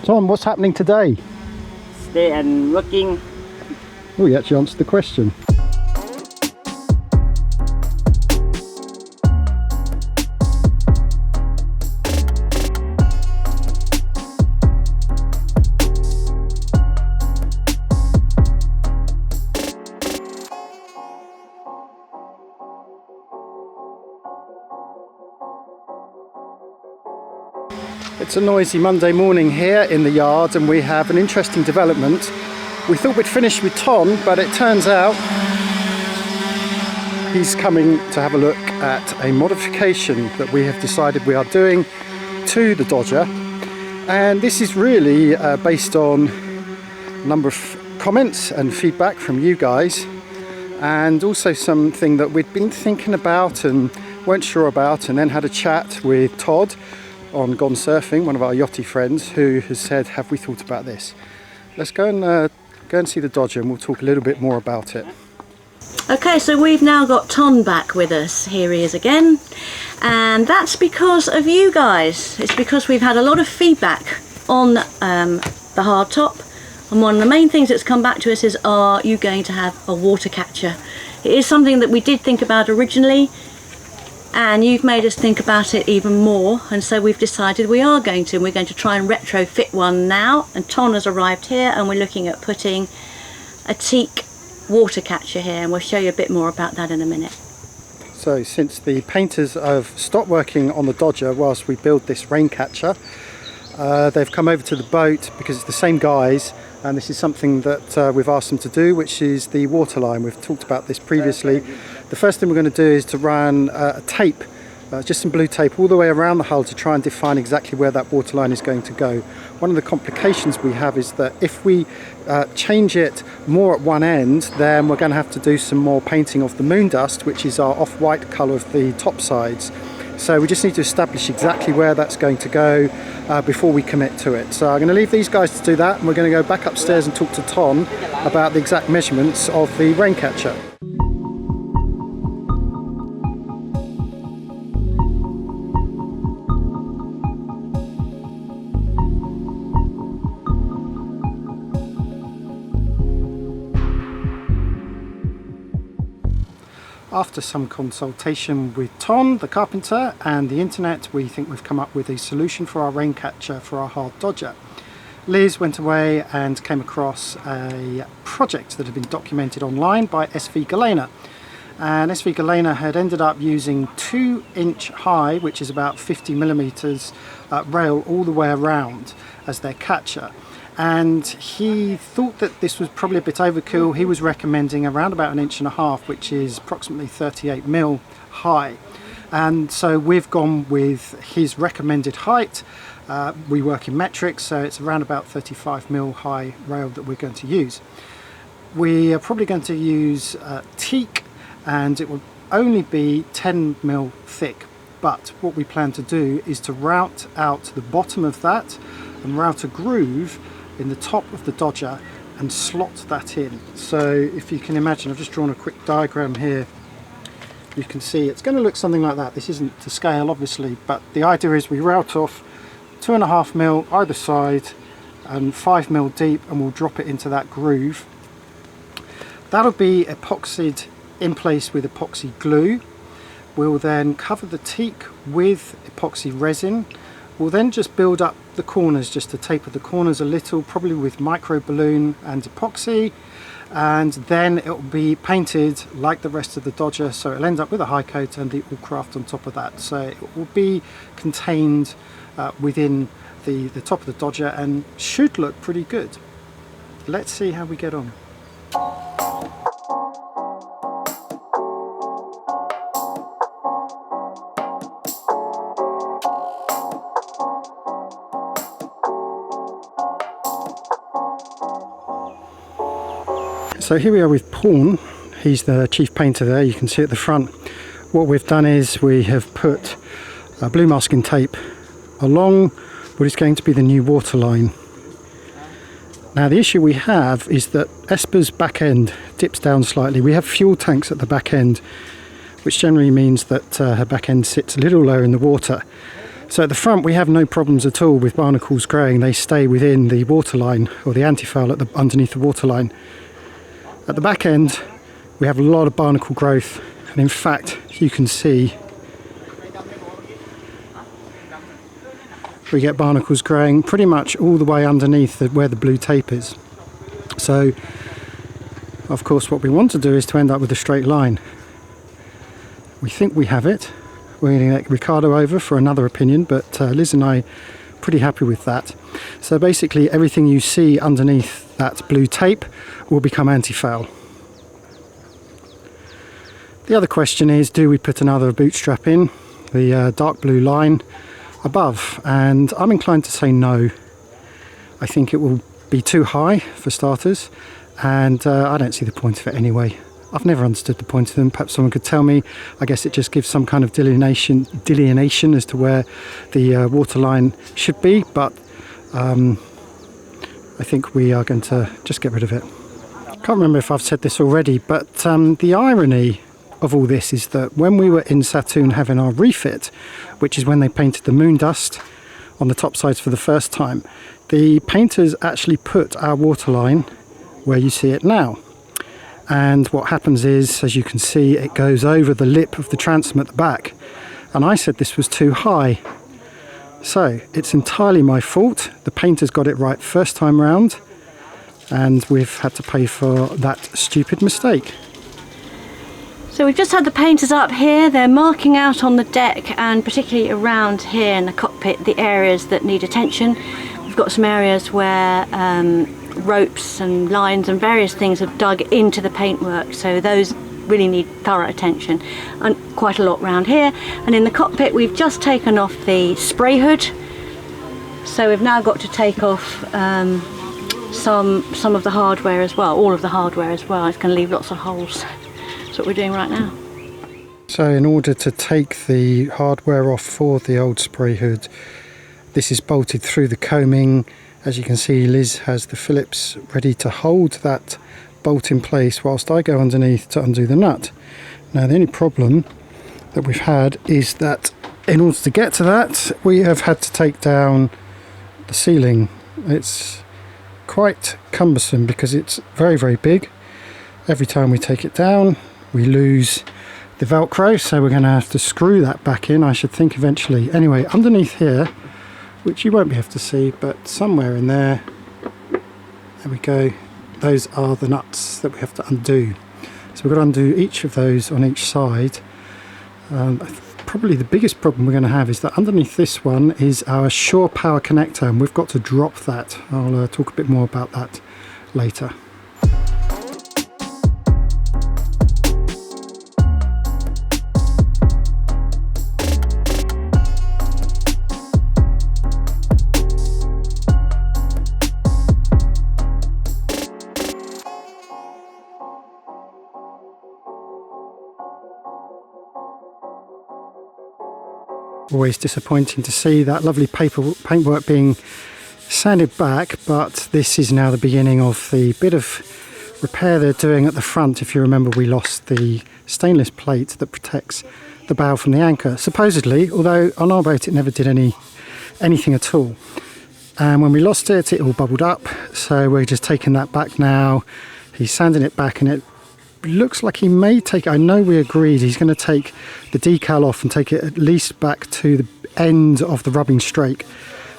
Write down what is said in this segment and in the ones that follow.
Tom, what's happening today? Stay and working. Oh, you actually answered the question. It's a noisy Monday morning here in the yard, and we have an interesting development. We thought we'd finish with Ton, but it turns out he's coming to have a look at a modification that we have decided we are doing to the Dodger. And this is really based on a number of comments and feedback from you guys, and also something that we'd been thinking about and weren't sure about, and then had a chat with Todd on Gone Surfing, one of our yachty friends, who has said, have we thought about this? Let's go and see the Dodger, and we'll talk a little bit more about it. Okay, so we've now got Ton back with us. Here he is again, and that's because of you guys. It's because we've had a lot of feedback on the hard top, and one of the main things that's come back to us is, are you going to have a water catcher? It is something that we did think about originally, and you've made us think about it even more, and so we've decided we are going to. We're going to try and retrofit one now, and Ton has arrived here, and we're looking at putting a teak water catcher here, and we'll show you a bit more about that in a minute. So since the painters have stopped working on the Dodger whilst we build this rain catcher, they've come over to the boat because it's the same guys, and this is something that we've asked them to do, which is the waterline. We've talked about this previously. The first thing we're going to do is to run a tape, just some blue tape, all the way around the hull to try and define exactly where that waterline is going to go. One of the complications we have is that if we change it more at one end, then we're going to have to do some more painting of the moon dust, which is our off-white colour of the topsides. So we just need to establish exactly where that's going to go before we commit to it. So I'm going to leave these guys to do that, and we're going to go back upstairs and talk to Ton about the exact measurements of the rain catcher. After some consultation with Ton, the carpenter, and the internet, we think we've come up with a solution for our rain catcher for our hard Dodger. Liz went away and came across a project that had been documented online by SV Galena. And SV Galena had ended up using 2-inch high, which is about 50 millimeters, rail all the way around as their catcher. And he thought that this was probably a bit overkill. He was recommending around about 1.5 inches, which is approximately 38 mil high. And so we've gone with his recommended height. We work in metric, so it's around about 35 mil high rail that we're going to use. We are probably going to use teak, and it will only be 10 mil thick. But what we plan to do is to route out the bottom of that and route a groove in the top of the Dodger and slot that in. So if you can imagine, I've just drawn a quick diagram here. You can see it's going to look something like that. This isn't to scale, obviously, but the idea is we route off 2.5 mil either side and 5 mil deep, and we'll drop it into that groove. That'll be epoxied in place with epoxy glue. We'll then cover the teak with epoxy resin. We'll then just build up the corners, just to taper the corners a little, probably with micro balloon and epoxy, and then it will be painted like the rest of the Dodger, so it'll end up with a high coat and the all-craft on top of that. So it will be contained within the top of the Dodger and should look pretty good. Let's see how we get on. So here we are with Paul. He's the chief painter there, you can see at the front. What we've done is we have put blue masking tape along what is going to be the new waterline. Now the issue we have is that Esper's back end dips down slightly. We have fuel tanks at the back end, which generally means that her back end sits a little lower in the water. So at the front we have no problems at all with barnacles growing. They stay within the waterline, or the antifoul underneath the waterline. At the back end we have a lot of barnacle growth, and in fact you can see we get barnacles growing pretty much all the way underneath where the blue tape is. So of course what we want to do is to end up with a straight line. We think we have it. We're going to get Ricardo over for another opinion, but Liz and I are pretty happy with that. So basically everything you see underneath that blue tape will become antifoul. The other question is, do we put another bootstrap in, the dark blue line above? And I'm inclined to say no. I think it will be too high for starters, and I don't see the point of it anyway. I've never understood the point of them. Perhaps someone could tell me. I guess it just gives some kind of delineation as to where the waterline should be, but I think we are going to just get rid of it. Can't remember if I've said this already, but the irony of all this is that when we were in Satoon having our refit, which is when they painted the moon dust on the topsides for the first time, the painters actually put our waterline where you see it now. And what happens is, as you can see, it goes over the lip of the transom at the back. And I said this was too high. So it's entirely my fault. The painters got it right first time round, and we've had to pay for that stupid mistake. So we've just had the painters up here. They're marking out on the deck, and particularly around here in the cockpit, the areas that need attention. We've got some areas where ropes and lines and various things have dug into the paintwork, so those really need thorough attention, and quite a lot around here. And in the cockpit we've just taken off the spray hood, so we've now got to take off some of the hardware as well, all of the hardware as well. It's going to leave lots of holes. That's what we're doing right now. So in order to take the hardware off for the old spray hood, this is bolted through the coaming. As you can see, Liz has the Phillips ready to hold that bolt in place whilst I go underneath to undo the nut. Now the only problem that we've had is that in order to get to that, we have had to take down the ceiling. It's quite cumbersome because it's very, very big. Every time we take it down, we lose the Velcro, so we're going to have to screw that back in, I should think, eventually. Anyway, underneath here, which you won't be able to see, but somewhere in there we go, those are the nuts that we have to undo. So we've got to undo each of those on each side. Probably the biggest problem we're going to have is that underneath this one is our shore power connector, and we've got to drop that. I'll talk a bit more about that later. Always disappointing to see that lovely paintwork being sanded back, but this is now the beginning of the bit of repair they're doing at the front. If you remember, we lost the stainless plate that protects the bow from the anchor, supposedly, although on our boat it never did anything at all. And when we lost it, it all bubbled up, so we're just taking that back now. He's sanding it back, and it looks like he may take, I know we agreed he's going to take the decal off and take it at least back to the end of the rubbing strake.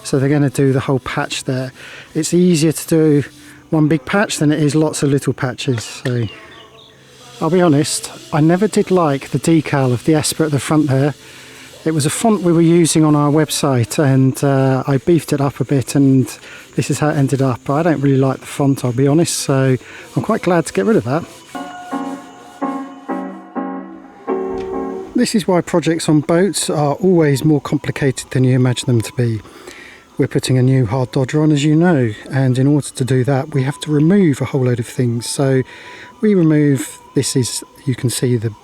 So they're going to do the whole patch there. It's easier to do one big patch than it is lots of little patches. So I'll be honest, I never did like the decal of the Esper at the front there. It was a font we were using on our website, and I beefed it up a bit, and this is how it ended up. I don't really like the font, I'll be honest, so I'm quite glad to get rid of that. This is why projects on boats are always more complicated than you imagine them to be. We're putting a new hard Dodger on, as you know, and in order to do that we have to remove a whole load of things. So we remove, this is, you can see the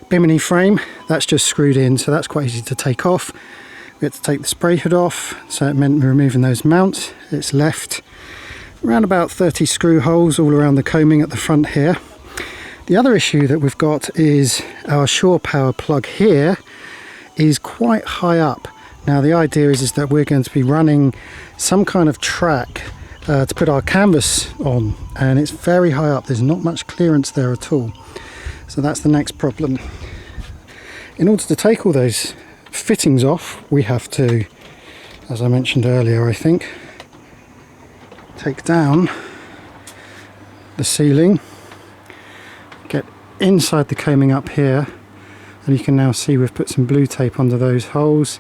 bimini frame, that's just screwed in, so that's quite easy to take off. We had to take the spray hood off, so it meant removing those mounts. It's left around about 30 screw holes all around the coaming at the front here. The other issue that we've got is our shore power plug here is quite high up. Now the idea is that we're going to be running some kind of track to put our canvas on, and it's very high up, there's not much clearance there at all. So that's the next problem. In order to take all those fittings off, we have to, as I mentioned earlier, I think, take down the ceiling, get inside the coaming up here, and you can now see we've put some blue tape under those holes.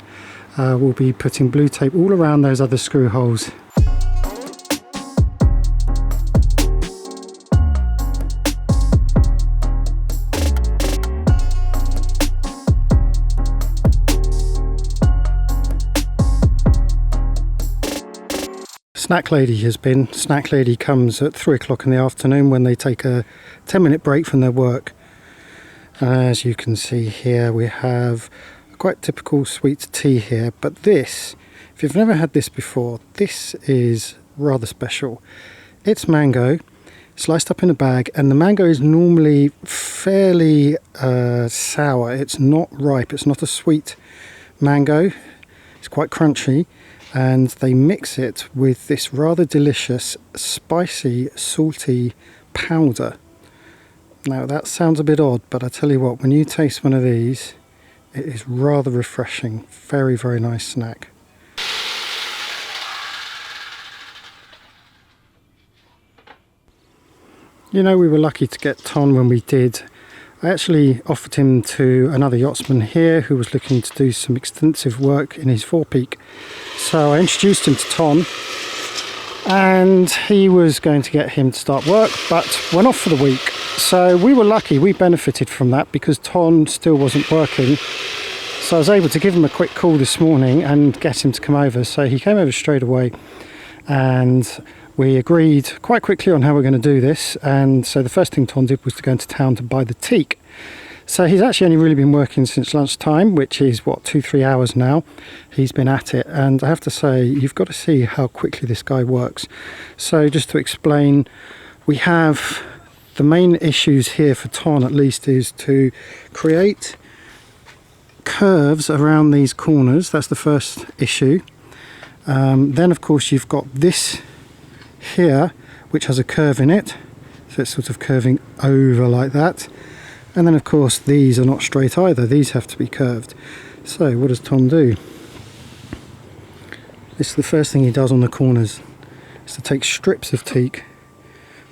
We'll be putting blue tape all around those other screw holes. Snack Lady has been. Snack Lady comes at 3 o'clock in the afternoon when they take a 10-minute break from their work. As you can see here, we have quite typical sweet tea here, but this, if you've never had this before, this is rather special. It's mango sliced up in a bag, and the mango is normally fairly sour. It's not ripe, it's not a sweet mango, it's quite crunchy, and they mix it with this rather delicious spicy salty powder. Now that sounds a bit odd, but I tell you what, when you taste one of these, it is rather refreshing. Very, very nice snack. You know, we were lucky to get Ton when we did. I actually offered him to another yachtsman here who was looking to do some extensive work in his forepeak. So I introduced him to Ton, and he was going to get him to start work, but went off for the week. So we were lucky, we benefited from that because Ton still wasn't working. So I was able to give him a quick call this morning and get him to come over. So he came over straight away, and we agreed quite quickly on how we're going to do this. And so the first thing Ton did was to go into town to buy the teak. So he's actually only really been working since lunchtime, which is what, 2-3 hours now he's been at it. And I have to say, you've got to see how quickly this guy works. So just to explain, we have the main issues here for Ton at least is to create curves around these corners. That's the first issue. Then of course you've got this here which has a curve in it, so it's sort of curving over like that, and then of course these are not straight either, these have to be curved. So what does Ton do? This is the first thing he does on the corners, is to take strips of teak.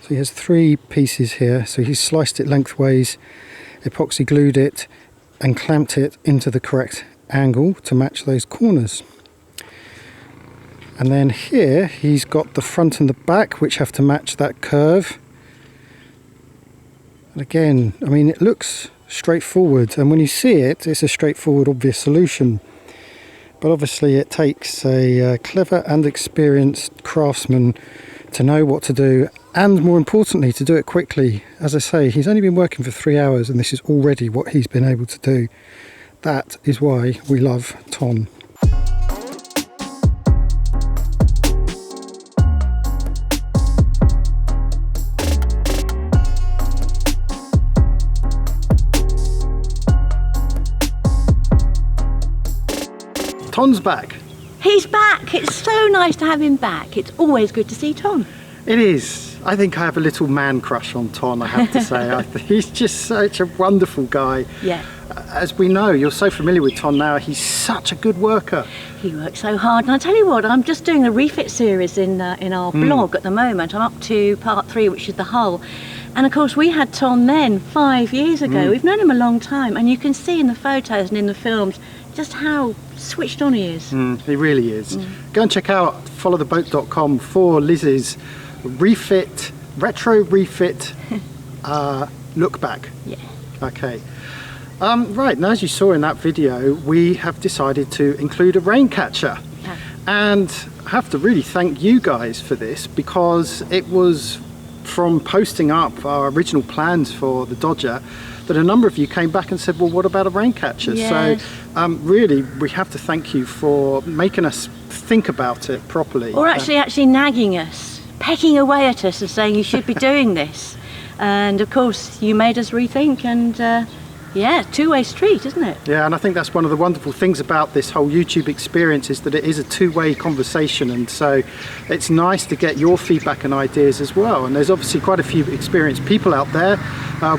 So he has 3 pieces here, so he's sliced it lengthways, epoxy glued it and clamped it into the correct angle to match those corners. And then here he's got the front and the back which have to match that curve. And again, I mean, it looks straightforward, and when you see it, it's a straightforward, obvious solution. But obviously it takes a clever and experienced craftsman to know what to do, and more importantly to do it quickly. As I say, he's only been working for 3 hours and this is already what he's been able to do. That is why we love Ton. Ton's back. He's back. It's so nice to have him back. It's always good to see Ton. It is. I think I have a little man crush on Ton, I have to say. He's just such a wonderful guy. Yeah. As we know, you're so familiar with Ton now, he's such a good worker. He works so hard. And I tell you what, I'm just doing a refit series in our blog at the moment. I'm up to part 3, which is the hull. And of course we had Ton then 5 years ago. We've known him a long time, and you can see in the photos and in the films just how switched on he is. He really is. Go and check out followtheboat.com for Liz's refit, retro refit look back. Yeah. Okay. Right, now as you saw in that video, we have decided to include a rain catcher. Yeah. And I have to really thank you guys for this, because it was from posting up our original plans for the Dodger that a number of you came back and said, well, what about a rain catcher? Yes. So really, we have to thank you for making us think about it properly. Or actually nagging us, pecking away at us and saying you should be doing this. And of course, you made us rethink, and Yeah, two-way street, isn't it? Yeah, and I think that's one of the wonderful things about this whole YouTube experience is that it is a two-way conversation, and so it's nice to get your feedback and ideas as well. And there's obviously quite a few experienced people out there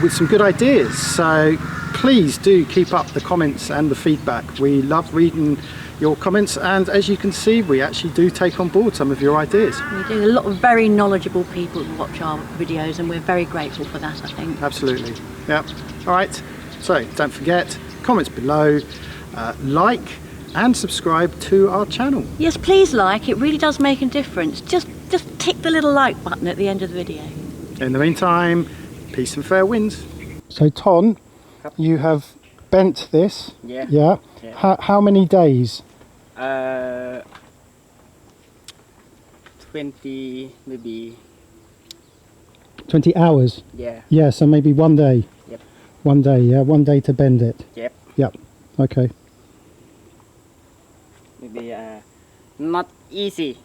with some good ideas, so please do keep up the comments and the feedback. We love reading your comments, and as you can see, we actually do take on board some of your ideas. We do. A lot of very knowledgeable people who watch our videos, and we're very grateful for that, I think. Absolutely. Yeah. All right. So don't forget, comments below, like and subscribe to our channel. Yes, please like. It really does make a difference. Just tick the little like button at the end of the video. In the meantime, peace and fair winds. So Ton, you have bent this. Yeah. Yeah. Yeah. How many days? 20 maybe. 20 hours. Yeah. Yeah, so maybe 1 day. Yep. 1 day, yeah, 1 day to bend it. Yep. Yep. Okay. Maybe not easy.